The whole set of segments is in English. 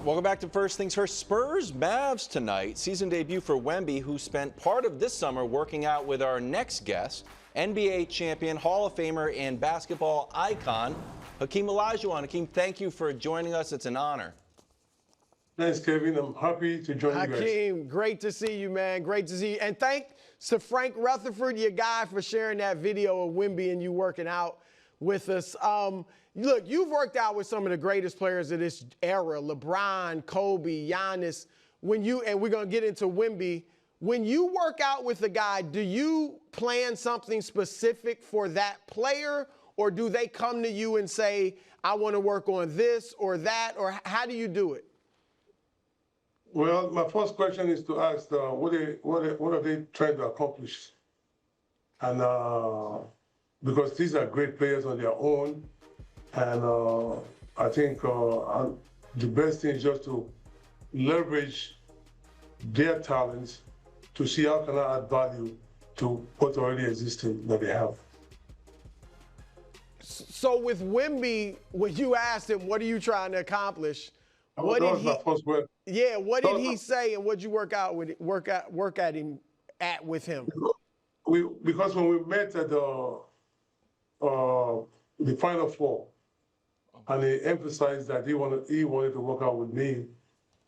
Welcome back to First Things First. Spurs Mavs tonight. Season debut for Wemby, who spent part of this summer working out with our next guest, NBA champion, Hall of Famer, and basketball icon, Hakeem Olajuwon. Hakeem, thank you for joining us. It's an honor. Thanks, Kevin. I'm happy to join you guys. Hakeem, great to see you, man. Great to see you. And thanks to Frank Rutherford, your guy, for sharing that video of Wemby and you working out with us. Look, you've worked out with some of the greatest players of this era, LeBron, Kobe, Giannis. And we're going to get into Wemby. When you work out with a guy, do you plan something specific for that player, or do they come to you and say, I want to work on this or that, or how do you do it? Well, my first question is to ask, what are they trying to accomplish? And because these are great players on their own, and I think the best thing is just to leverage their talents to see how can I add value to what already existing that they have. So with Wemby, when you asked him, what are you trying to accomplish? What that did was my first word. Yeah, what did he say, and what did you work with him? Because when we met at the Final Four, and he emphasized that he wanted to work out with me,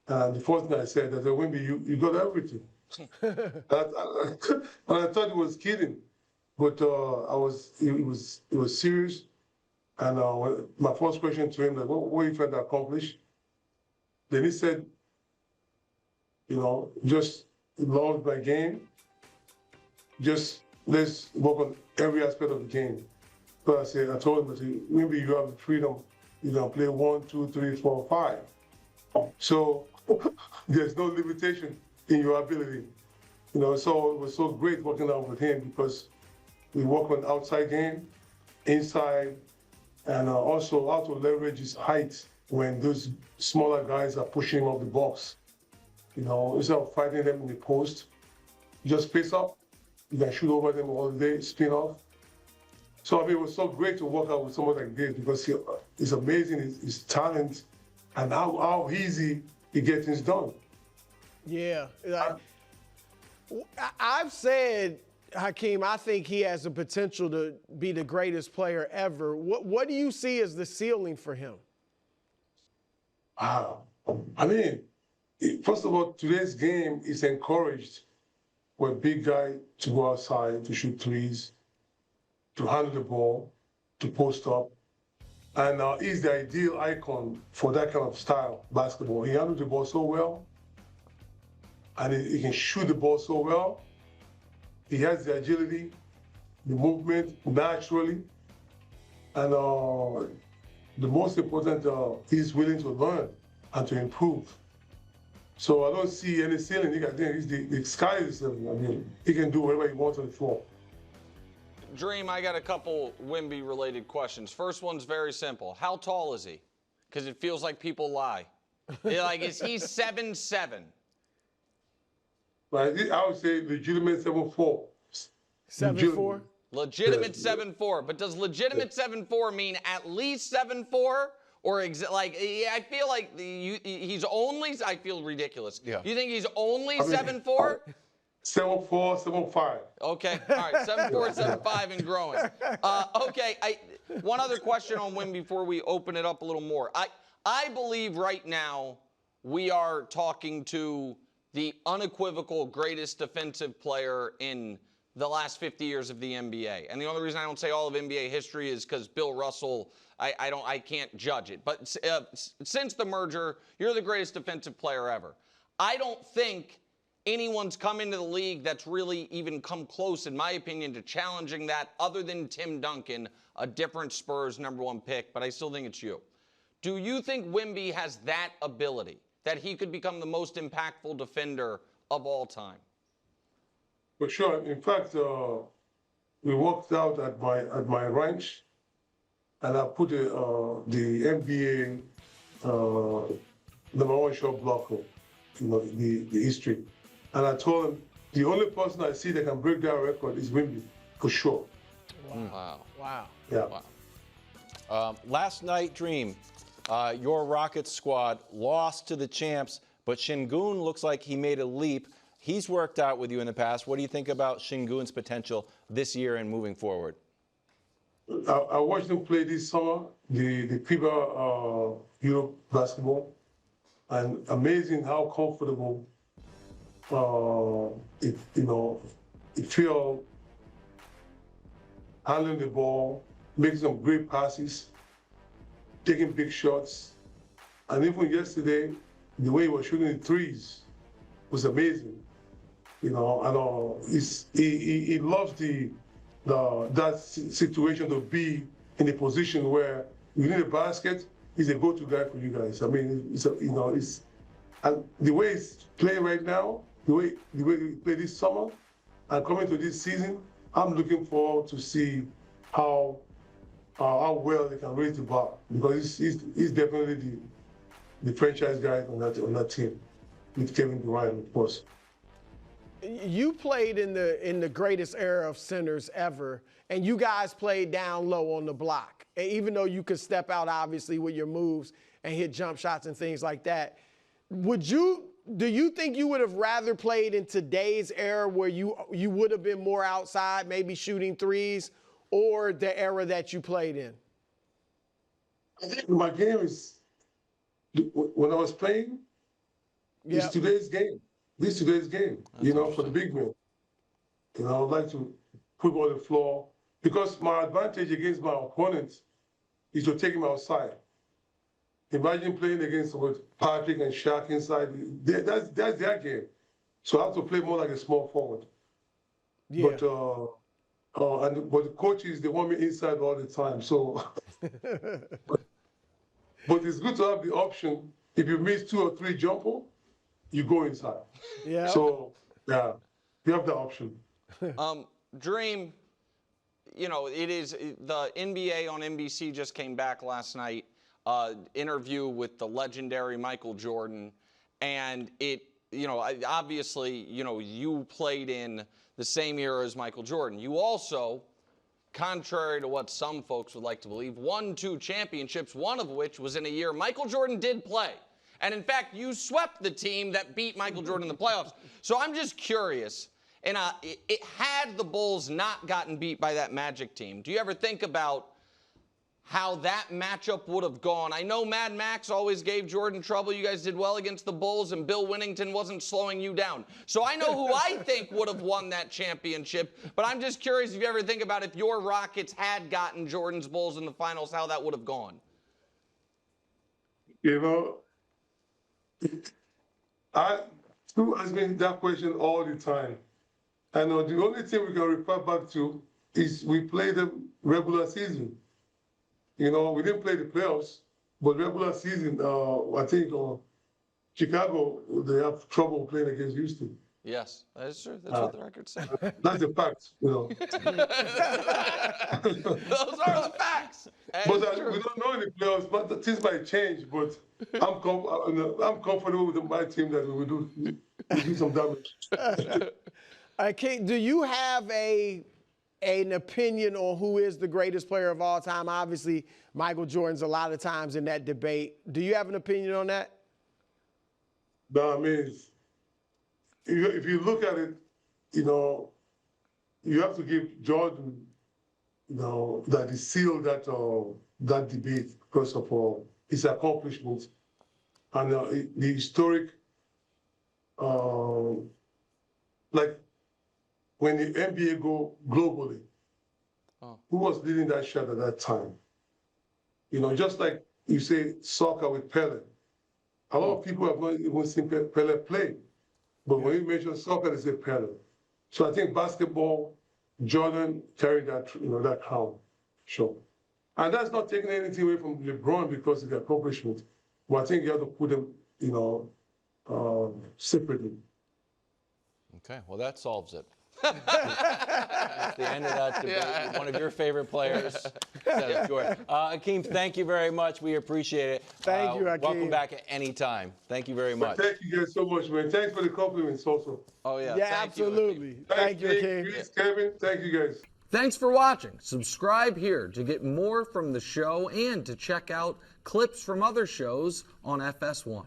and the first thing I said, I said, Wemby, you got everything. And I thought he was kidding, but it was serious. And my first question to him, like, what are you trying to accomplish? Then he said, just love my game. Just let's work on every aspect of the game. So I told him, maybe you have the freedom. You can play 1, 2, 3, 4, 5. So there's no limitation in your ability. So it was so great working out with him because we work on outside game, inside, and also how to leverage his height when those smaller guys are pushing him off the box. Instead of fighting them in the post, you just face up, you can shoot over them all day, spin off. So I mean, it was so great to work out with someone like this because it's amazing, his talent, and how easy he gets things done. Yeah. I've said, Hakeem, I think he has the potential to be the greatest player ever. What do you see as the ceiling for him? I mean, first of all, today's game is encouraged for a big guy to go outside, to shoot threes, to handle the ball, to post up. And he's the ideal icon for that kind of style basketball. He handles the ball so well, and he can shoot the ball so well. He has the agility, the movement naturally, and the most important, he's willing to learn and to improve. So I don't see any ceiling. The sky is the ceiling. I mean, he can do whatever he wants on the floor. Dream, I got a couple Wemby-related questions. First one's very simple. How tall is he? Because it feels like people lie. Is he 7'7"? I would say legitimate 7'4". 7'4"? Legitimate 7'4". But does legitimate 7'4" mean at least 7'4"? Or I feel like he's only. I feel ridiculous. Yeah. You think he's only 7'4"? 7'4", 7'5". Okay, all right, 7'4", 7'5", and growing. Okay, one other question on Wemby before we open it up a little more. I believe right now we are talking to the unequivocal greatest defensive player in the last 50 years of the NBA. And the only reason I don't say all of NBA history is because Bill Russell, I can't judge it. But since the merger, you're the greatest defensive player ever. I don't think anyone's come into the league that's really even come close, in my opinion, to challenging that other than Tim Duncan, a different Spurs #1 pick, but I still think it's you. Do you think Wemby has that ability, that he could become the most impactful defender of all time? For sure. In fact, we worked out at my ranch, and I put the NBA #1 shot blocker, the history. And I told him, the only person I see that can break that record is Wemby, for sure. Wow. Wow. Yeah. Wow. Last night, Dream, Your Rockets squad lost to the champs, but Sengun looks like he made a leap. He's worked out with you in the past. What do you think about Sengun's potential this year and moving forward? I watched him play this summer, the FIBA Europe basketball, and amazing how comfortable it feel handling the ball, making some great passes, taking big shots, and even yesterday, the way he was shooting the threes was amazing. He loves that situation to be in a position where you need a basket, he's a go-to guy for you guys. I mean, and the way he's playing right now, the way he played this summer, and coming to this season, I'm looking forward to see how well they can raise the bar, because he's definitely the franchise guy on that team, with Kevin Durant, of course. You played in the greatest era of centers ever, and you guys played down low on the block. And even though you could step out, obviously, with your moves and hit jump shots and things like that, do you think you would have rather played in today's era where you would have been more outside, maybe shooting threes, or the era that you played in? I think my game is, when I was playing, it's today's game. This is today's game, for the big men. I would like to put on the floor, because my advantage against my opponent is to take him outside. Imagine playing against Patrick and Shaq inside. That's their game. So I have to play more like a small forward. Yeah. But the coaches, they want me inside all the time. So, but it's good to have the option. If you miss 2 or 3 jumper, you go inside. Yeah. So, yeah, you have the option. Dream, it is the NBA on NBC just came back last night. Interview with the legendary Michael Jordan, and obviously, you played in the same era as Michael Jordan. You also, contrary to what some folks would like to believe, won 2 championships, one of which was in a year Michael Jordan did play. And in fact, you swept the team that beat Michael Jordan in the playoffs. So I'm just curious, and had the Bulls not gotten beat by that Magic team, do you ever think about how that matchup would have gone? I know Mad Max always gave Jordan trouble. You guys did well against the Bulls, and Bill Winnington wasn't slowing you down. So I know who I think would have won that championship, but I'm just curious if you ever think about if your Rockets had gotten Jordan's Bulls in the finals, how that would have gone. Stu has been that question all the time. And the only thing we can refer back to is we played the regular season. We didn't play the playoffs, but regular season, I think Chicago, they have trouble playing against Houston. Yes, that is true. That's what the record says. That's a fact, Those are the facts. But we don't know in the playoffs, but things might change. But I'm comfortable with my team that we will do some damage. Hakeem, do you have an opinion on who is the greatest player of all time? Obviously, Michael Jordan's a lot of times in that debate. Do you have an opinion on that? No, I mean, if you look at it, you have to give Jordan, that he sealed that debate because of his accomplishments and the historic, like when the NBA go globally, who was leading that shot at that time? Just like you say soccer with Pele. A lot of people have not even seen Pele play. But when you mention soccer, they say Pele. So I think basketball, Jordan carried that, that crown. Sure. And that's not taking anything away from LeBron because of the accomplishment. But I think you have to put them, separately. Okay, well, that solves it. That's the end of that debate. Yeah. One of your favorite players. Hakeem, thank you very much. We appreciate it. Thank you, Hakeem. Welcome back at any time. Thank you very much. Thank you guys so much, man. Thanks for the compliments also. Oh, yeah. Yeah, absolutely. Thank you, Hakeem. Please, Kevin. Thank you, guys. Thanks for watching. Subscribe here to get more from the show and to check out clips from other shows on FS1.